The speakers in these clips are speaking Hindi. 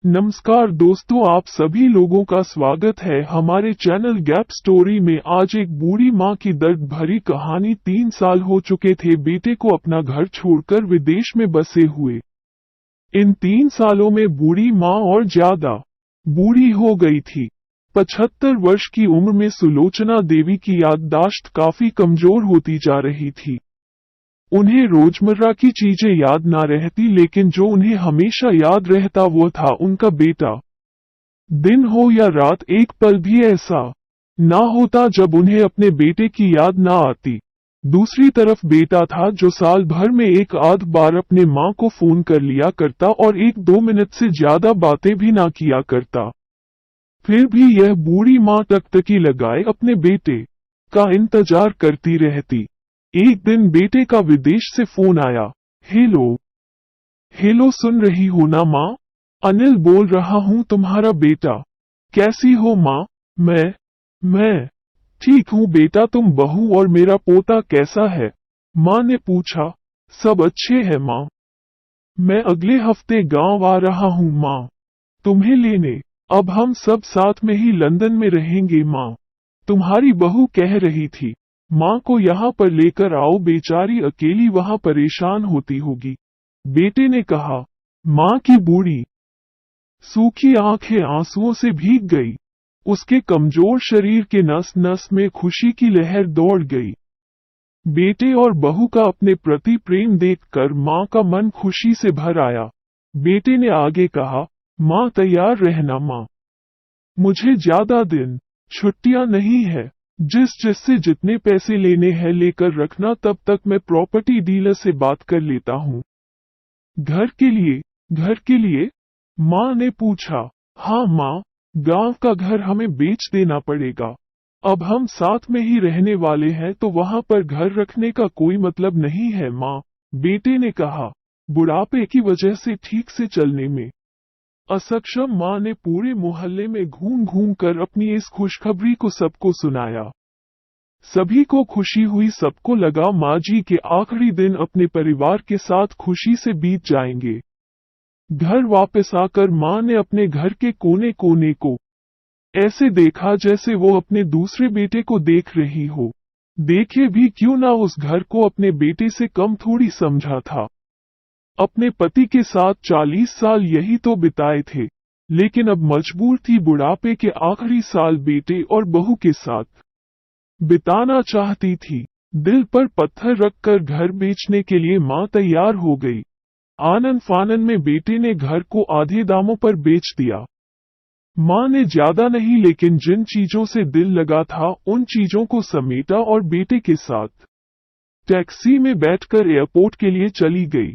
नमस्कार दोस्तों, आप सभी लोगों का स्वागत है हमारे चैनल गैप स्टोरी में। आज एक बूढ़ी माँ की दर्द भरी कहानी। 3 साल हो चुके थे बेटे को अपना घर छोड़कर विदेश में बसे हुए। इन 3 सालों में बूढ़ी माँ और ज्यादा बूढ़ी हो गई थी। 75 वर्ष की उम्र में सुलोचना देवी की याददाश्त काफी कमजोर होती जा रही थी। उन्हें रोजमर्रा की चीजें याद ना रहती, लेकिन जो उन्हें हमेशा याद रहता वो था उनका बेटा। दिन हो या रात, एक पल भी ऐसा ना होता जब उन्हें अपने बेटे की याद ना आती। दूसरी तरफ बेटा था जो साल भर में एक आध बार अपने माँ को फोन कर लिया करता और 1-2 मिनट से ज्यादा बातें भी ना किया करता। फिर भी यह बूढ़ी माँ टकटकी लगाए अपने बेटे का इंतजार करती रहती। एक दिन बेटे का विदेश से फोन आया। हेलो हेलो, सुन रही हो ना माँ? अनिल बोल रहा हूँ, तुम्हारा बेटा। कैसी हो माँ? मैं ठीक हूँ बेटा, तुम बहू और मेरा पोता कैसा है? माँ ने पूछा। सब अच्छे हैं माँ। मैं अगले हफ्ते गांव आ रहा हूँ माँ, तुम्हें लेने। अब हम सब साथ में ही लंदन में रहेंगे माँ। तुम्हारी बहू कह रही थी माँ को यहाँ पर लेकर आओ, बेचारी अकेली वहाँ परेशान होती होगी। बेटे ने कहा। माँ की बूढ़ी सूखी आंखें आंसुओं से भीग गई। उसके कमजोर शरीर के नस नस में खुशी की लहर दौड़ गई। बेटे और बहू का अपने प्रति प्रेम देखकर माँ का मन खुशी से भर आया। बेटे ने आगे कहा, माँ तैयार रहना माँ, मुझे ज्यादा दिन छुट्टियां नहीं है। जिससे जितने पैसे लेने हैं लेकर रखना, तब तक मैं प्रॉपर्टी डीलर से बात कर लेता हूँ। घर के लिए? माँ ने पूछा। हाँ माँ, गांव का घर हमें बेच देना पड़ेगा। अब हम साथ में ही रहने वाले हैं तो वहाँ पर घर रखने का कोई मतलब नहीं है माँ, बेटे ने कहा। बुढ़ापे की वजह से ठीक से चलने में असक्षम माँ ने पूरे मोहल्ले में घूम घूम कर अपनी इस खुशखबरी को सबको सुनाया। सभी को खुशी हुई, सबको लगा माँ जी के आखिरी दिन अपने परिवार के साथ खुशी से बीत जाएंगे। घर वापस आकर माँ ने अपने घर के कोने कोने को ऐसे देखा जैसे वो अपने दूसरे बेटे को देख रही हो। देखे भी क्यों ना, उस घर को अपने बेटे से कम थोड़ी समझा था। अपने पति के साथ 40 साल यही तो बिताए थे, लेकिन अब मजबूर थी बुढ़ापे के आखिरी साल बेटे और बहू के साथ बिताना चाहती थी। दिल पर पत्थर रखकर घर बेचने के लिए माँ तैयार हो गई। आनन फानन में बेटे ने घर को आधे दामों पर बेच दिया। माँ ने ज्यादा नहीं, लेकिन जिन चीजों से दिल लगा था उन चीजों को समेटा और बेटे के साथ टैक्सी में बैठकर एयरपोर्ट के लिए चली गई।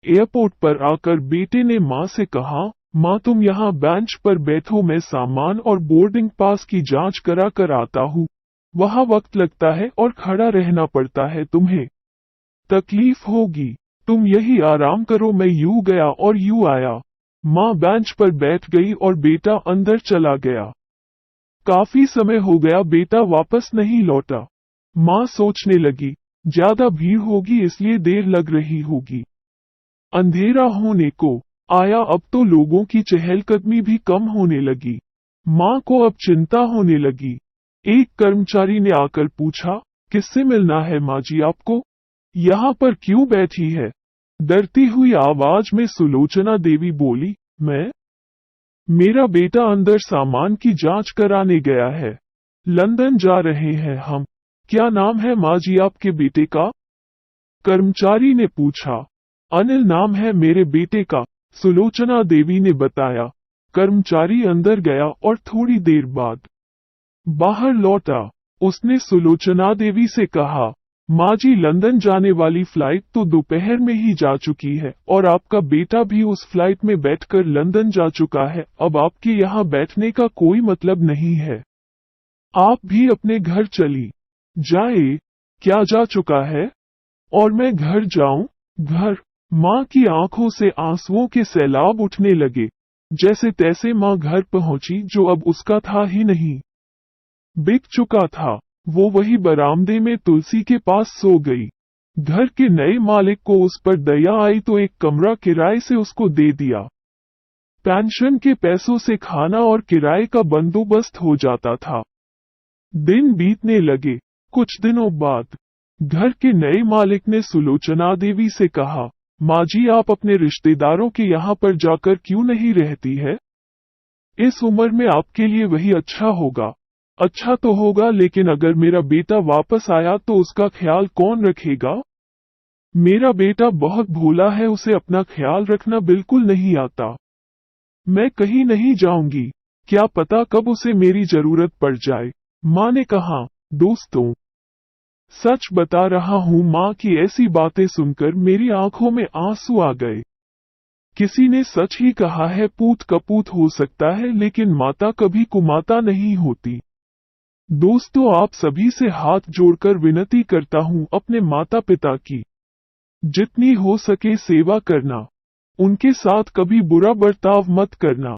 एयरपोर्ट पर आकर बेटे ने माँ से कहा, माँ तुम यहाँ बेंच पर बैठो, मैं सामान और बोर्डिंग पास की जांच करा कर आता हूँ। वहाँ वक्त लगता है और खड़ा रहना पड़ता है, तुम्हें तकलीफ होगी। तुम यही आराम करो, मैं यूं गया और यूं आया। माँ बेंच पर बैठ गई और बेटा अंदर चला गया। काफी समय हो गया बेटा वापस नहीं लौटा। माँ सोचने लगी, ज्यादा भीड़ होगी इसलिए देर लग रही होगी। अंधेरा होने को आया, अब तो लोगों की चहलकदमी भी कम होने लगी। माँ को अब चिंता होने लगी। एक कर्मचारी ने आकर पूछा, किससे मिलना है माँ जी आपको? यहाँ पर क्यों बैठी है? डरती हुई आवाज में सुलोचना देवी बोली, मेरा बेटा अंदर सामान की जांच कराने गया है। लंदन जा रहे हैं हम। क्या नाम है माँ जी आपके बेटे का? कर्मचारी ने पूछा। अनिल नाम है मेरे बेटे का, सुलोचना देवी ने बताया। कर्मचारी अंदर गया और थोड़ी देर बाद बाहर लौटा। उसने सुलोचना देवी से कहा, माँ जी लंदन जाने वाली फ्लाइट तो दोपहर में ही जा चुकी है और आपका बेटा भी उस फ्लाइट में बैठकर लंदन जा चुका है। अब आपके यहाँ बैठने का कोई मतलब नहीं है। आप भी अपने घर चली जाए। क्या जा चुका है? और मैं घर जाऊं? घर? माँ की आंखों से आंसुओं के सैलाब उठने लगे। जैसे तैसे माँ घर पहुंची, जो अब उसका था ही नहीं, बिक चुका था। वो वही बरामदे में तुलसी के पास सो गई। घर के नए मालिक को उस पर दया आई तो एक कमरा किराए से उसको दे दिया। पेंशन के पैसों से खाना और किराए का बंदोबस्त हो जाता था। दिन बीतने लगे। कुछ दिनों बाद घर के नए मालिक ने सुलोचना देवी से कहा, माँ जी, आप अपने रिश्तेदारों के यहाँ पर जाकर क्यों नहीं रहती है? इस उम्र में आपके लिए वही अच्छा होगा। अच्छा तो होगा, लेकिन अगर मेरा बेटा वापस आया तो उसका ख्याल कौन रखेगा? मेरा बेटा बहुत भोला है, उसे अपना ख्याल रखना बिल्कुल नहीं आता। मैं कहीं नहीं जाऊंगी, क्या पता कब उसे मेरी जरूरत पड़ जाए। माँ ने कहा। दोस्तों, सच बता रहा हूँ, माँ की ऐसी बातें सुनकर मेरी आंखों में आंसू आ गए। किसी ने सच ही कहा है, पूत कपूत हो सकता है लेकिन माता कभी कुमाता नहीं होती। दोस्तों, आप सभी से हाथ जोड़कर विनती करता हूँ, अपने माता पिता की जितनी हो सके सेवा करना। उनके साथ कभी बुरा बर्ताव मत करना।